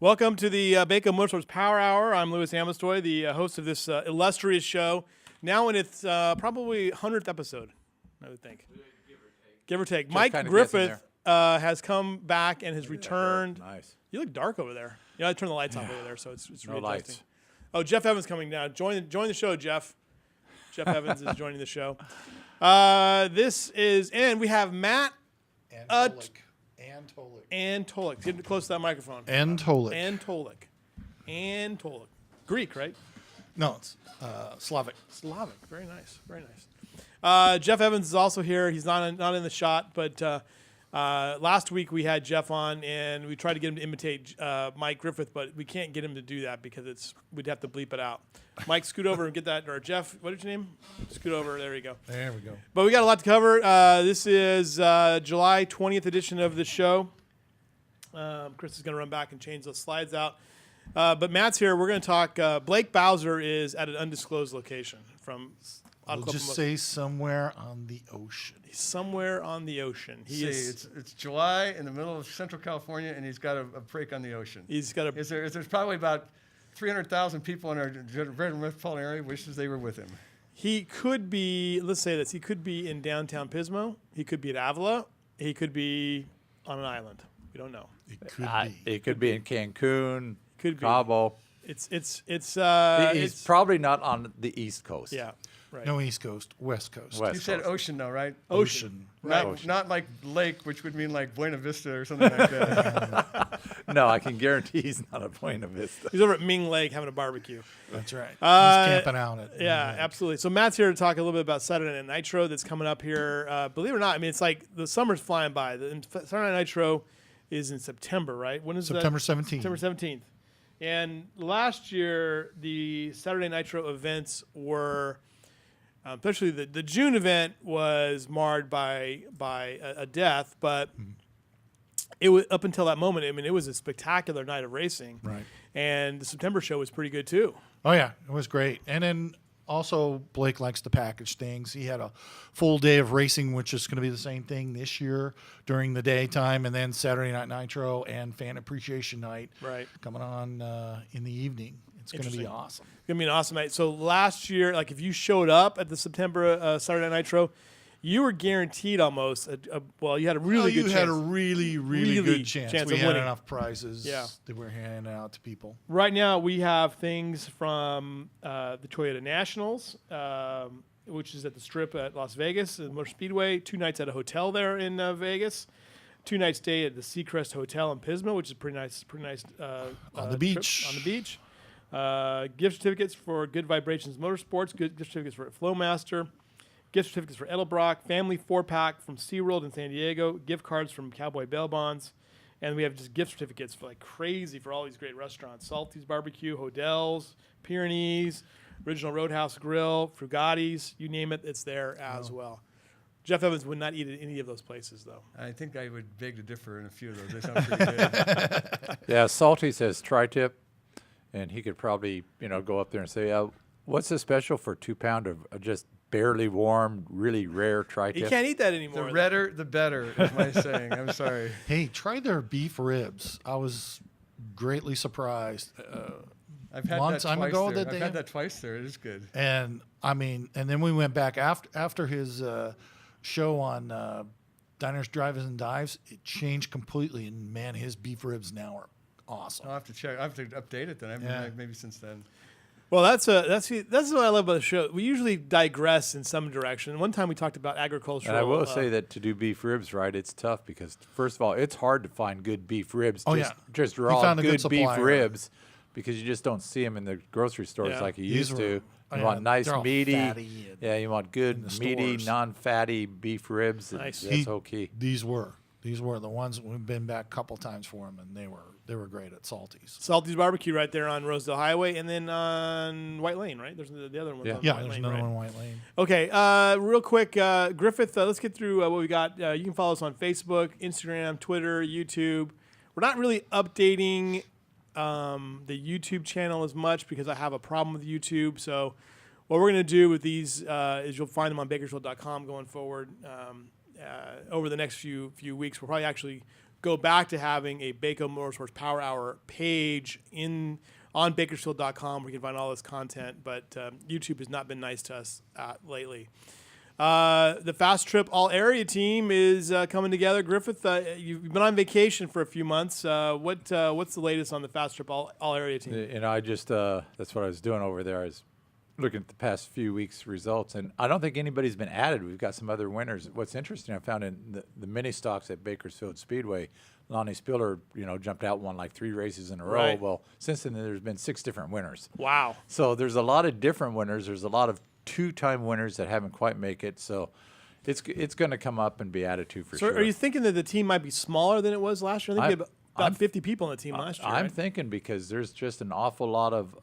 Welcome to the Bako Motorsports Power Hour. I'm Louis Amestoy, the host of this illustrious show. Now in its probably 100th episode, I would think. Give or take. Mike Griffith has come back and has returned. Nice. You look dark over there. I turned the lights off over there, so it's No readjusting. lights. Oh, Jeff Evans coming down. Join the show, Jeff. Jeff Evans is joining the show. And we have Matt And Tolik. Get close to that microphone. And Tolik. And Tolik. Greek, right? No, it's Slavic. Slavic. Very nice. Very nice. Jeff Evans is also here. He's not in the shot, but last week we had Jeff on, and we tried to get him to imitate Mike Griffith, but we can't get him to do that because we'd have to bleep it out. Mike, scoot over and get that. Or Jeff, what is your name? Scoot over. There you go. There we go. But we got a lot to cover. This is July 20th edition of the show. Chris is going to run back and change those slides out. But Matt's here. We're going to talk. Blake Bowser is at an undisclosed location from. I'll just say somewhere on the ocean. He's somewhere on the ocean. It's July in the middle of Central California, and he's got a break on the ocean. He's got a. There's probably about 300,000 people in our very metropolitan area wishes they were with him. He could be. Let's say this. He could be in downtown Pismo. He could be at Avila. He could be on an island. We don't know. It could be. It could be in Cancun, Could be. Cabo. It's probably not on the East Coast. yeah. Right. No East Coast, West Coast. West You said Coast. ocean, though, right? Ocean. Not like lake, which would mean like Buena Vista or something like that. No, I can guarantee he's not a Buena Vista. He's over at Ming Lake having a barbecue. That's right. He's camping out at. Yeah, absolutely. So Matt's here to talk a little bit about Saturday Night Nitro that's coming up here. Believe it or not, I mean, it's like the summer's flying by. The Saturday Night Nitro is in September, right? When is September that? 17th. September 17th. And last year, the Saturday Nitro events were, especially the June event was marred by a death, but it was up until that moment. I mean, it was a spectacular night of racing. Right. And the September show was pretty good too. Oh, yeah. It was great. And then also, Blake likes to package things. He had a full day of racing, which is going to be the same thing this year during the daytime, and then Saturday Night Nitro and Fan Appreciation Night coming on in the evening. It's going to be awesome. It's going to be an awesome night. So last year, like if you showed up at the September Saturday Night Nitro, you were guaranteed almost, you had a really good chance. You had a really, really good chance. We of had winning. enough prizes that we're handing out to people. Right now, we have things from the Toyota Nationals, which is at the Strip at Las Vegas, the Motor Speedway. 2 nights at a hotel there in Vegas. 2 nights stay at the Seacrest Hotel in Pismo, which is pretty nice. On the beach. On the beach. Gift certificates for Good Vibrations Motorsports. Gift certificates for Flowmaster. Gift certificates for Edelbrock, family 4-pack from SeaWorld in San Diego, gift cards from Cowboy Bail Bonds, and we have just gift certificates for like crazy for all these great restaurants. Salty's Barbecue, Hodell's, Pyrenees, Original Roadhouse Grill, Frugatti's, you name it, it's there as well. Jeff Evans would not eat at any of those places, though. I think I would beg to differ in a few of those. They sound pretty good. Yeah, Salty says tri-tip, and he could probably go up there and say, what's the special for 2 pound of just barely warm, really rare tri-tip? You can't eat that anymore. The redder, the better, is my saying. I'm sorry. Hey, try their beef ribs. I was greatly surprised. I've had long that time twice ago there. that I've they had that twice there. It is good. And I mean, and then we went back after his show on Diners, Drive-Ins, and Dives. It changed completely, and man, his beef ribs now are awesome. I'll have to check. I have to update it then. I mean, maybe since then. Well, that's what I love about the show. We usually digress in some direction. One time we talked about agricultural. And I will say that to do beef ribs right, it's tough because, first of all, it's hard to find good beef ribs. Just raw good beef ribs because you just don't see them in the grocery stores like you used to. You want nice, meaty. You want good, meaty, non-fatty beef ribs. Nice. That's okay. These were the ones we've been back a couple times for them, and they were great at Salty's. Salty's Barbecue right there on Rosedale Highway, and then on White Lane, right? There's the other one. Yeah, there's another one on White Lane. Okay, real quick, Griffith, let's get through what we got. You can follow us on Facebook, Instagram, Twitter, YouTube. We're not really updating the YouTube channel as much because I have a problem with YouTube. So what we're going to do with these is you'll find them on Bakersfield.com going forward. Over the next few weeks, we'll probably actually go back to having a Bako Motorsports Power Hour page on Bakersfield.com where you can find all this content. But YouTube has not been nice to us lately. The Fast Trip All Area team is coming together. Griffith, you've been on vacation for a few months. What's the latest on the Fast Trip All Area team? I just that's what I was doing over there. I was looking at the past few weeks' results, and I don't think anybody's been added. We've got some other winners. What's interesting, I found in the mini stocks at Bakersfield Speedway, Lonnie Spiller, jumped out, won like 3 races in a row. Right. Well, since then, there's been 6 different winners. Wow. So there's a lot of different winners. There's a lot of 2-time winners that haven't quite make it. So it's going to come up and be added to for sure. So are you thinking that the team might be smaller than it was last year? I think we had about 50 people on the team last year. I'm right? thinking because there's just an awful lot of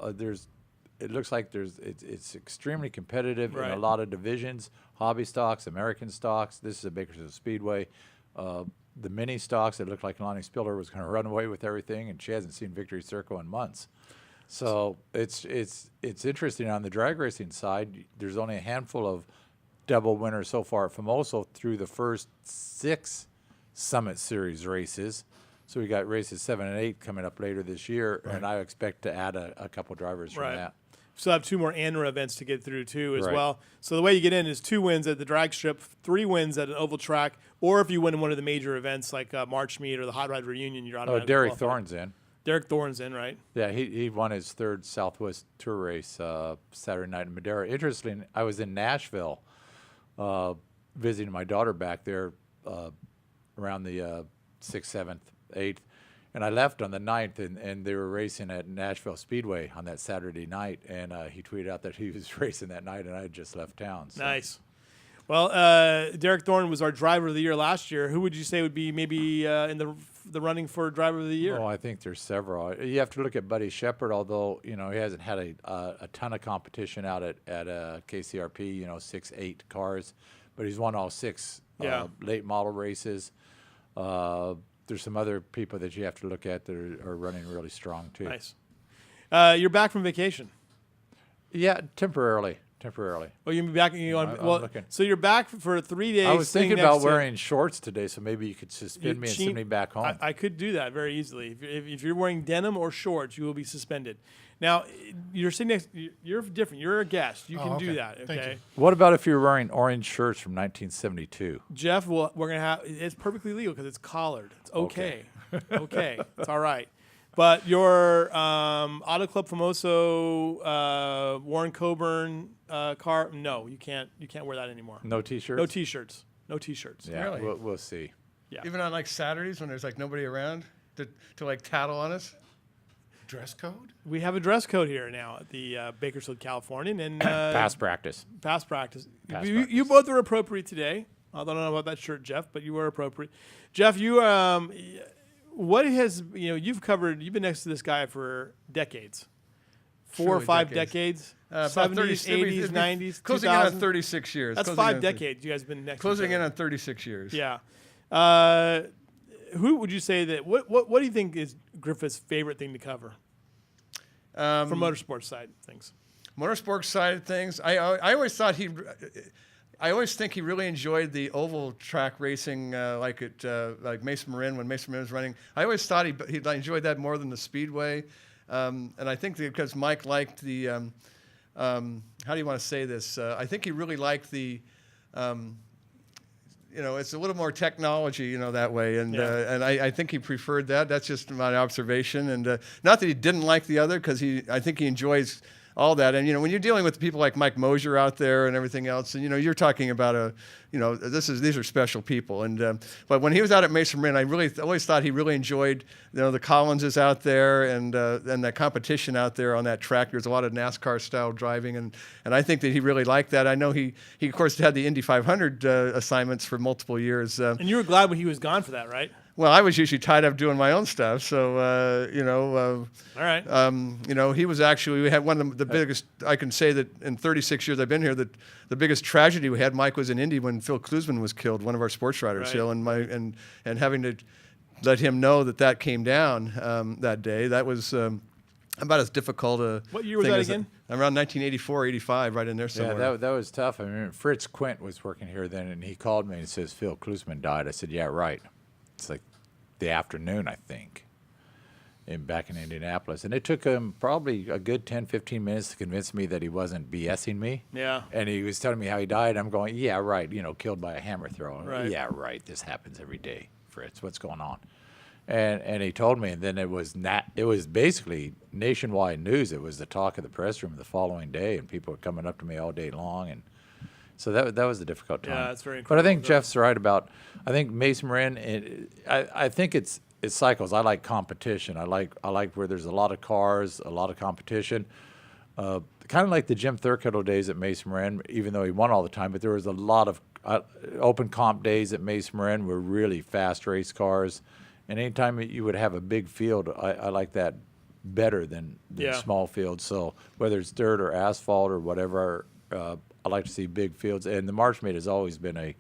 it looks like it's extremely competitive in a lot of divisions, hobby stocks, American stocks. This is a Bakersfield Speedway. The mini stocks, it looked like Lonnie Spiller was going to run away with everything, and she hasn't seen Victory Circle in months. So it's interesting on the drag racing side. There's only a handful of double winners so far at Famoso through the first 6 Summit Series races. So we got races 7 and 8 coming up later this year, and I expect to add a couple drivers from that. Still have 2 more ANRA events to get through too as Right. well. So the way you get in is 2 wins at the drag strip, 3 wins at an oval track, or if you win one of the major events like March Meet or the Hot Rod Reunion, you're automatically Derek qualified. Thorne's in. Derek Thorne's in, right? Yeah, he won his 3rd Southwest Tour race Saturday night in Madera. Interesting, I was in Nashville visiting my daughter back there around the 6th, 7th, 8th. And I left on the 9th, and they were racing at Nashville Speedway on that Saturday night. And he tweeted out that he was racing that night, and I had just left town. So. Nice. Well, Derek Thorne was our driver of the year last year. Who would you say would be maybe in the running for driver of the year? Oh, I think there's several. You have to look at Buddy Shepard, although he hasn't had a ton of competition out at KCRP. 6-8 cars, but he's won all 6 late model races. There's some other people that you have to look at that are running really strong too. Nice. You're back from vacation. Yeah, temporarily. Oh, you'll be back. So you're back for 3 days. I was thinking about wearing shorts today, so maybe you could suspend me and send me back home. I could do that very easily. If you're wearing denim or shorts, you will be suspended. Now, you're sitting next. You're different. You're a guest. You can do that. Thank Okay. you. What about if you're wearing orange shirts from 1972? Jeff, we're gonna have. It's perfectly legal because it's collared. It's okay. Okay, it's all right. But your Auto Club Famoso Warren Coburn car, no, you can't wear that anymore. No T-shirts. No T-shirts. Yeah, Really? we'll see. Yeah. Even on like Saturdays when there's like nobody around to like tattle on us. Dress code? We have a dress code here now at the Bakersfield, California, and Past practice. Past practice. Past You practice. both are appropriate today. I don't know about that shirt, Jeff, but you were appropriate. Jeff, you what has you've been next to this guy for decades, 4 or Truly 5 decades. decades, About 70s, 80s, 90s, Closing in on 2000s. 36 years. That's Closing 5 in on decades. You guys have been next. Closing to each in other. on 36 years. Yeah. Who would you say that? What do you think is Griffith's favorite thing to cover from motorsports side of things? Motorsports side of things, I always thought I always think he really enjoyed the oval track racing, like Mesa Marin when Mesa Marin was running. I always thought he enjoyed that more than the speedway, and I think because Mike liked the, how do you want to say this? I think he really liked the. It's a little more technology, that way, and I think he preferred that. That's just my observation, and not that he didn't like the other, because I think he enjoys all that. And when you're dealing with people like Mike Mosier out there and everything else, and you're talking about these are special people. And but when he was out at Mesa Marin, I always thought he really enjoyed the Collinses out there and that competition out there on that track. There's a lot of NASCAR style driving, and I think that he really liked that. I know he of course had the Indy 500 assignments for multiple years. And you were glad when he was gone for that, right? Well, I was usually tied up doing my own stuff, so All right. he was actually, we had one of the biggest. I can say that in 36 years I've been here, that the biggest tragedy we had, Mike, was in Indy when Phil Klusman was killed, one of our sports riders, Right. and having to let him know that came down that day. That was about as difficult a. What year was thing that as again? Around 1984, 85, right in there somewhere. Yeah, that was tough. I mean, Fritz Quint was working here then, and he called me and says Phil Klusman died. I said, yeah, right. It's like the afternoon, I think, back in Indianapolis. And it took him probably a good 10, 15 minutes to convince me that he wasn't BSing me. Yeah. And he was telling me how he died. I'm going, yeah, right, killed by a hammer throw. Right. Yeah, right, this happens every day, Fritz. What's going on? And he told me, and then it was basically nationwide news. It was the talk of the press room the following day, and people were coming up to me all day long, and so that was a difficult time. Yeah, that's very But I think incredible. Jeff's right about. I think Mason Marin. I think it cycles. I like competition. I like where there's a lot of cars, a lot of competition. Kind of like the Jim Thurkettle days at Mason Marin, even though he won all the time. But there was a lot of open comp days at Mason Marin were really fast race cars. And anytime you would have a big field, I like that better than small fields. So whether it's dirt or asphalt or whatever, I like to see big fields. And the March Meet has always been a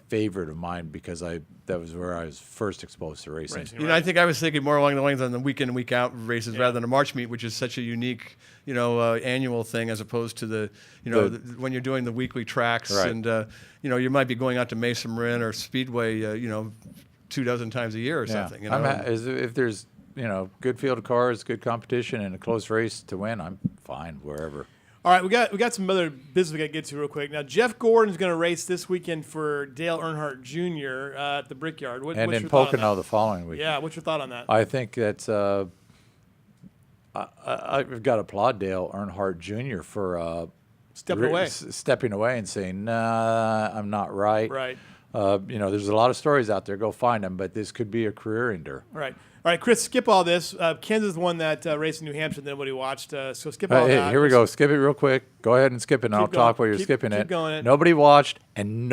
favorite of mine because that was where I was first exposed to racing. I think I was thinking more along the lines on the week in and week out races rather than a March Meet, which is such a unique, annual thing as opposed to the when you're doing the weekly tracks Right. and you might be going out to Mason Marin or Speedway, 24 times a year or something. If there's good field of cars, good competition, and a close race to win, I'm fine wherever. All right, we got some other business we got to get to real quick. Now, Jeff Gordon's going to race this weekend for Dale Earnhardt Jr. At the Brickyard. What's And in your thought on Pocono that? the following week. Yeah, what's your thought on that? I think that's I've got to applaud Dale Earnhardt Jr. for stepping away and saying, nah, I'm not right. Right. There's a lot of stories out there. Go find them, but this could be a career ender. Right. All right, Chris, skip all this. Kansas won that race in New Hampshire that nobody watched, so skip all that. Hey, here we go. Skip it real quick. Go ahead and skip it, and I'll talk while you're skipping it. Keep going. Nobody watched, and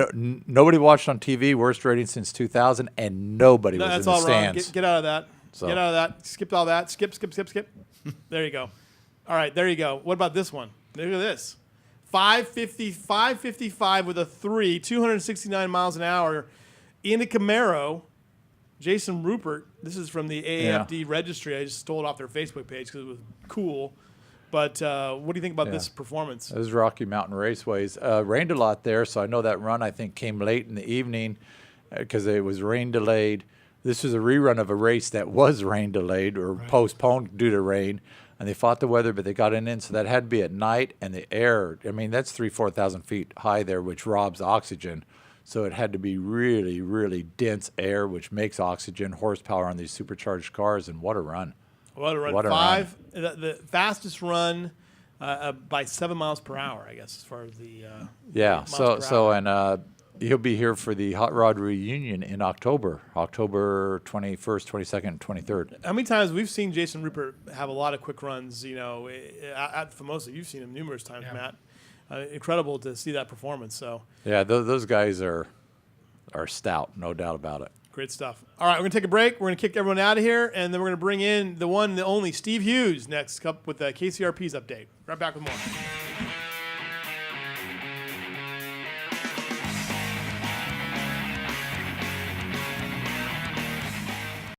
nobody watched on TV. Worst rating since 2000, and nobody was in That's the all wrong. stands. Get out of that. So. Get out of that. Skip all that. Skip. There you go. All right, there you go. What about this one? Look at this. 555 with a 3, 269 miles an hour in a Camaro. Jason Rupert, this is from the AAFD registry. I just stole it off their Facebook page because it was cool. But what do you think about this performance? It was Rocky Mountain Raceways. Rained a lot there, so I know that run, I think, came late in the evening because it was rain delayed. This was a rerun of a race that was rain delayed or postponed due to rain. And they fought the weather, but they got in, so that had to be at night. And the air, that's 4,000 feet high there, which robs oxygen. So it had to be really, really dense air, which makes oxygen, horsepower on these supercharged cars, and what a run. What a run. What a run. The fastest run by 7 miles per hour, I guess, as far as the he'll be here for the Hot Rod Reunion in October 21st, 22nd, and 23rd. How many times we've seen Jason Rupert have a lot of quick runs, at Famosa. You've seen him numerous times, Matt. Incredible to see that performance. So yeah, those guys are stout, no doubt about it. great stuff. All right, we're going to take a break. We're going to kick everyone out of here, and then we're going to bring in the one, the only Steve Hughes next up with the KCRP's update. Right back with more.